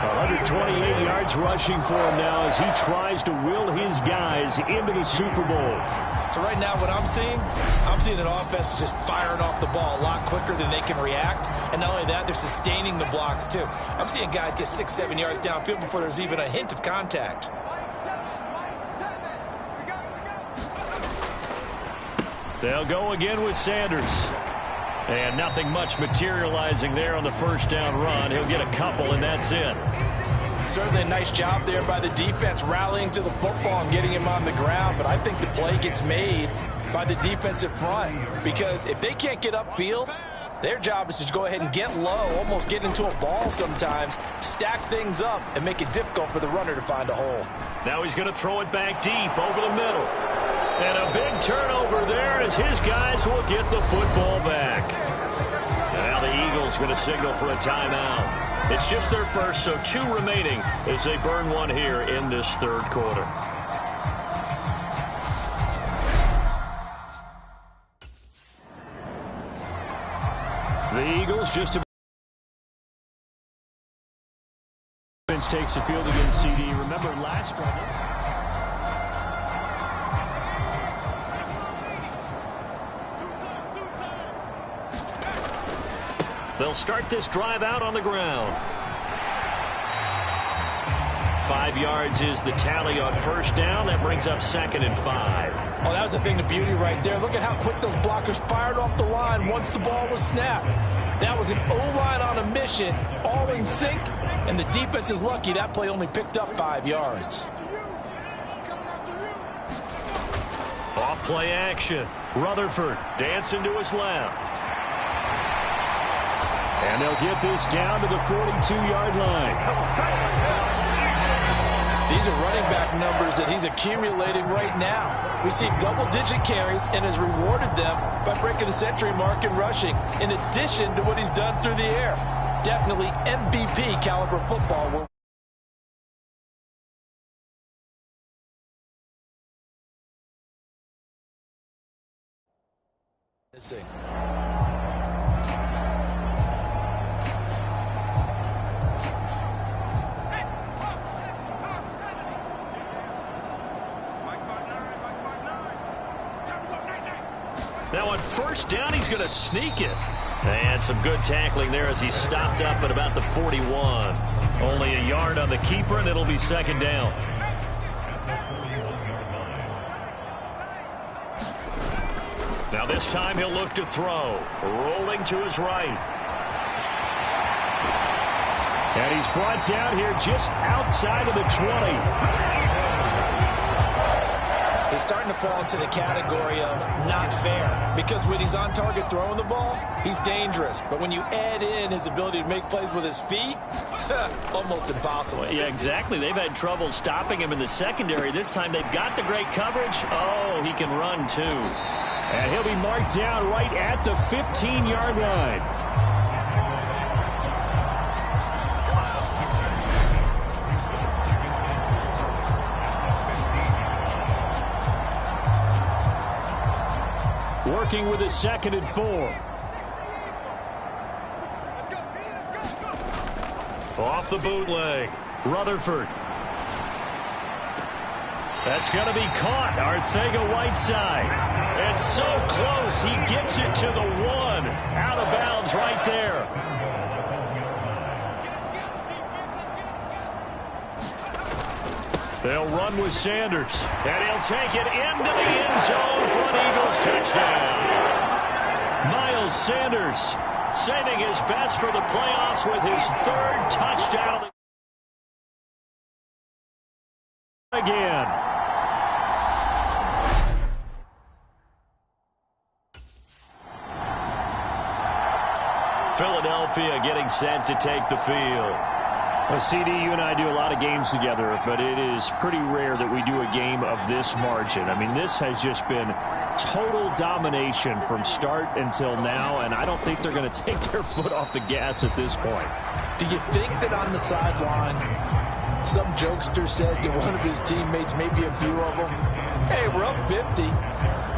128 yards rushing for him now as he tries to will his guys into the Super Bowl. So right now what I'm seeing an offense just firing off the ball a lot quicker than they can react. And not only that, they're sustaining the blocks too. I'm seeing guys get 6-7 yards downfield before there's even a hint of contact. They'll go again with Sanders. And nothing much materializing there on the first down run. He'll get a couple, and that's it. Certainly a nice job there by the defense rallying to the football and getting him on the ground. But I think the play gets made by the defensive front. Because if they can't get upfield, their job is to go ahead and get low, almost get into a ball sometimes, stack things up, and make it difficult for the runner to find a hole. Now he's going to throw it back deep over the middle. And a big turnover there as his guys will get the football back. Now the Eagles going to signal for a timeout. It's just their first, so 2 remaining as they burn one here in this third quarter. The Eagles just about takes the field against CD. Remember last drive. They'll start this drive out on the ground. 5 yards is the tally on first down. That brings up 2nd and 5. Oh, that was a thing of beauty right there. Look at how quick those blockers fired off the line once the ball was snapped. That was an O-line on a mission, all in sync, and the defense is lucky that play only picked up 5 yards. Off play action. Rutherford dancing to his left. And they'll get this down to the 42-yard line. These are running back numbers that he's accumulating right now. We see double-digit carries and has rewarded them by breaking the century mark in rushing, in addition to what he's done through the air. Definitely MVP caliber football. Now on first down, he's going to sneak it. And some good tackling there as he stopped up at about the 41. Only a yard on the keeper, and it'll be 2nd down. Now this time he'll look to throw. Rolling to his right. And he's brought down here just outside of the 20. He's starting to fall into the category of not fair, because when he's on target throwing the ball, he's dangerous. But when you add in his ability to make plays with his feet, almost impossible. Yeah, exactly. They've had trouble stopping him in the secondary. This time they've got the great coverage. Oh, he can run too. And he'll be marked down right at the 15-yard line. Working with a 2nd and 4. Off the bootleg. Rutherford. That's going to be caught. Arcega-Whiteside. It's so close. He gets it to the 1. Out of bounds right there. They'll run with Sanders. And he'll take it into the end zone for an Eagles touchdown. Miles Sanders saving his best for the playoffs with his 3rd touchdown. Again. Philadelphia getting set to take the field. Well, CD, you and I do a lot of games together, but it is pretty rare that we do a game of this margin. I mean, this has just been total domination from start until now, and I don't think they're going to take their foot off the gas at this point. Do you think that on the sideline, some jokester said to one of his teammates, maybe a few of them, hey, we're up 50.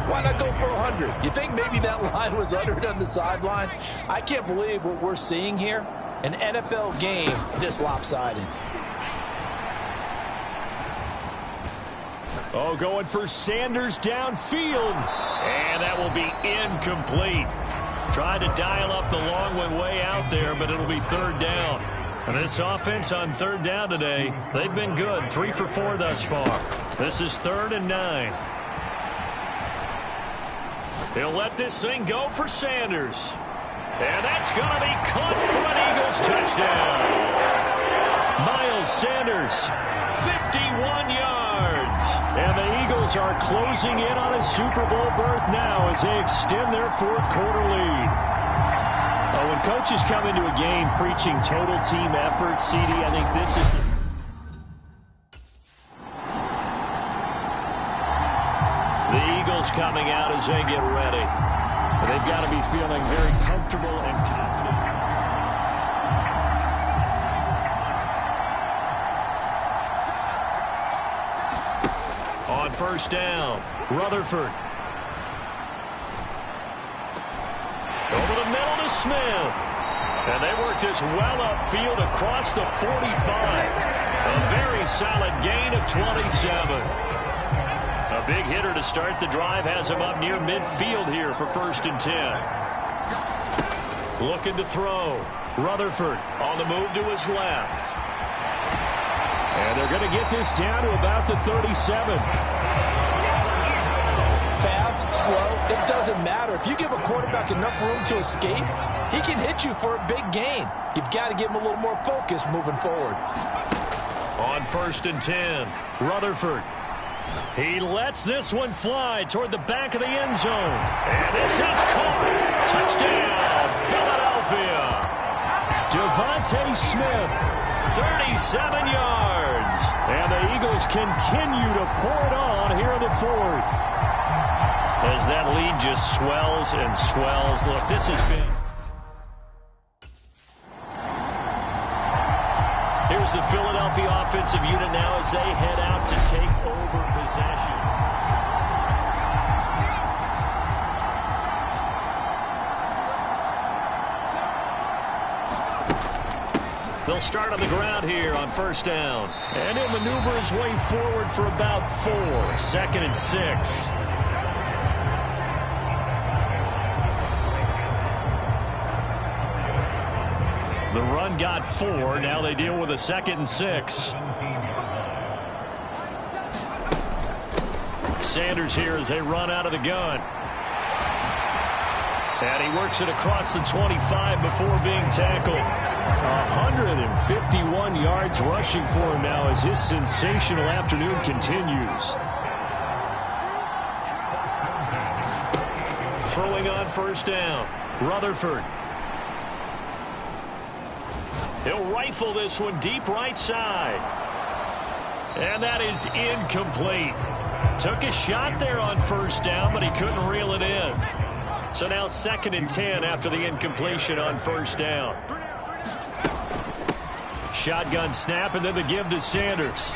Why not go for 100? You think maybe that line was uttered on the sideline? I can't believe what we're seeing here. An NFL game this lopsided. Oh, going for Sanders downfield. And that will be incomplete. Tried to dial up the long way out there, but it'll be 3rd down. And this offense on 3rd down today, they've been good. 3 for 4 thus far. This is 3rd and 9. He'll let this thing go for Sanders. And that's going to be caught for an Eagles touchdown. Miles Sanders, 51 yards. And the Eagles are closing in on a Super Bowl berth now as they extend their 4th quarter lead. When coaches come into a game preaching total team effort, CD, I think this is the Eagles coming out as they get ready. But they've got to be feeling very comfortable and confident. On 1st down, Rutherford. Over the middle to Smith. And they work this well upfield across the 45. A very solid gain of 27. A big hitter to start the drive has him up near midfield here for 1st and 10. Looking to throw. Rutherford on the move to his left. And they're going to get this down to about the 37. Fast, slow, it doesn't matter. If you give a quarterback enough room to escape, he can hit you for a big gain. You've got to give him a little more focus moving forward. On 1st and 10, Rutherford. He lets this one fly toward the back of the end zone. And this is caught. Touchdown, Philadelphia. Devontae Smith, 37 yards. And the Eagles continue to pour it on here in the 4th. As that lead just swells and swells. Look, this has been... Here's the Philadelphia offensive unit now as they head out to take over possession. They'll start on the ground here on 1st down. And he'll maneuver his way forward for about 4. 2nd and 6. The run got 4. Now they deal with a 2nd and 6. Sanders here as they run out of the gun. And he works it across the 25 before being tackled. 151 yards rushing for him now as his sensational afternoon continues. Throwing on 1st down. Rutherford. He'll rifle this one deep right side. And that is incomplete. Took a shot there on 1st down, but he couldn't reel it in. So now 2nd and 10 after the incompletion on 1st down. Shotgun snap and then the give to Sanders.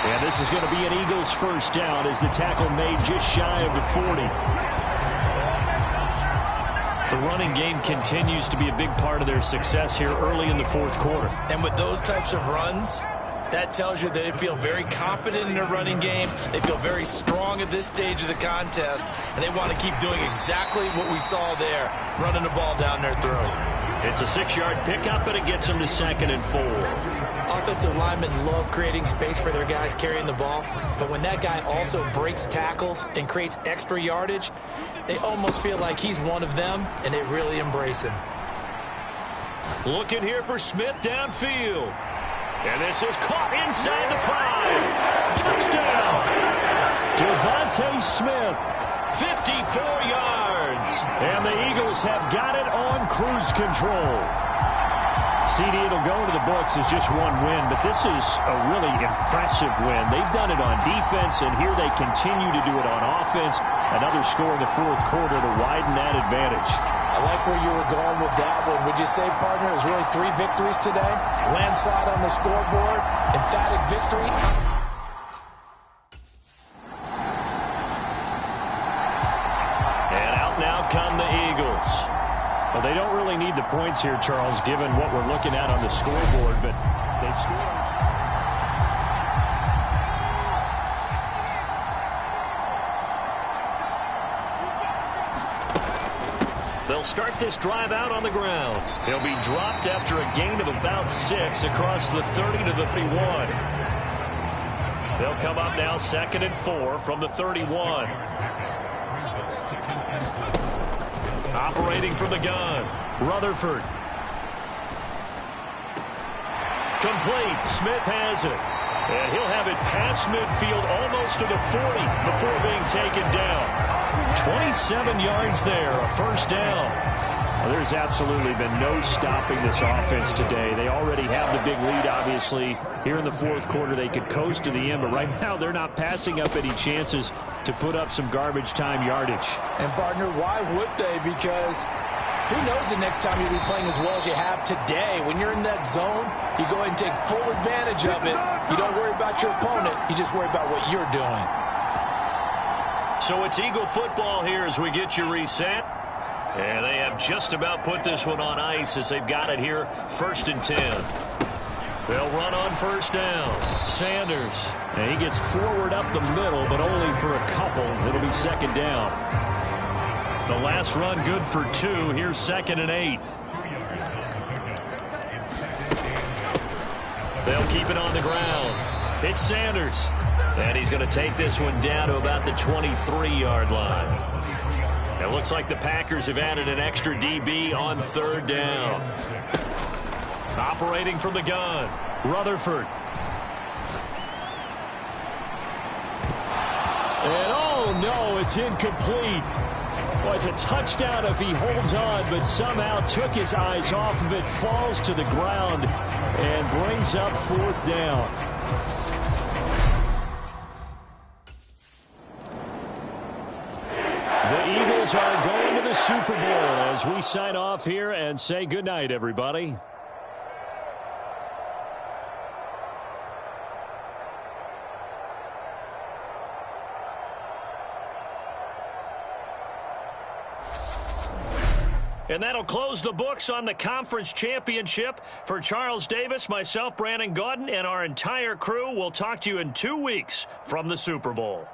And this is going to be an Eagles 1st down as the tackle made just shy of the 40. The running game continues to be a big part of their success here early in the 4th quarter. And with those types of runs, That tells you they feel very confident in their running game. They feel very strong at this stage of the contest, and they want to keep doing exactly what we saw there, running the ball down their throat. It's a 6-yard pickup, and it gets them to 2nd and 4. Offensive linemen love creating space for their guys carrying the ball, but when that guy also breaks tackles and creates extra yardage, they almost feel like he's one of them, and they really embrace him. Looking here for Smith downfield. And this is caught inside the 5. Touchdown! Devontae Smith, 54 yards. And the Eagles have got it on cruise control. CD, it'll go into the books as just one win, but this is a really impressive win. They've done it on defense, and here they continue to do it on offense. Another score in the 4th quarter to widen that advantage. I like where you were going with that one. Would you say, partner, it was really 3 victories today? Landslide on the scoreboard, emphatic victory. And out now come the Eagles. Well, they don't really need the points here, Charles, given what we're looking at on the scoreboard, but they've scored. They'll start this drive out on the ground. He'll be dropped after a gain of about 6 across the 30 to the 31. They'll come up now 2nd and 4 from the 31. Operating from the gun, Rutherford. Complete. Smith has it. And he'll have it past midfield almost to the 40 before being taken down. 27 yards there, a 1st down. Well, there's absolutely been no stopping this offense today. They already have the big lead, obviously. Here in the 4th quarter, they could coast to the end, but right now they're not passing up any chances to put up some garbage time yardage. And, partner, why would they? Because who knows the next time you'll be playing as well as you have today. When you're in that zone, you go ahead and take full advantage of it. You don't worry about your opponent. You just worry about what you're doing. So it's Eagle football here as we get you reset. And they have just about put this one on ice as they've got it here, 1st and 10. They'll run on 1st down. Sanders. And he gets forward up the middle, but only for a couple. It'll be 2nd down. The last run good for 2. Here's 2nd and 8. They'll keep it on the ground. It's Sanders. And he's going to take this one down to about the 23-yard line. It looks like the Packers have added an extra DB on 3rd down. Operating from the gun, Rutherford. And oh no, it's incomplete. Well, it's a touchdown if he holds on, but somehow took his eyes off of it, falls to the ground, and brings up 4th down. The Eagles are going to the Super Bowl as we sign off here and say goodnight, everybody. And that'll close the books on the conference championship. For Charles Davis, myself, Brandon Gaudin, and our entire crew, we'll talk to you in 2 weeks from the Super Bowl.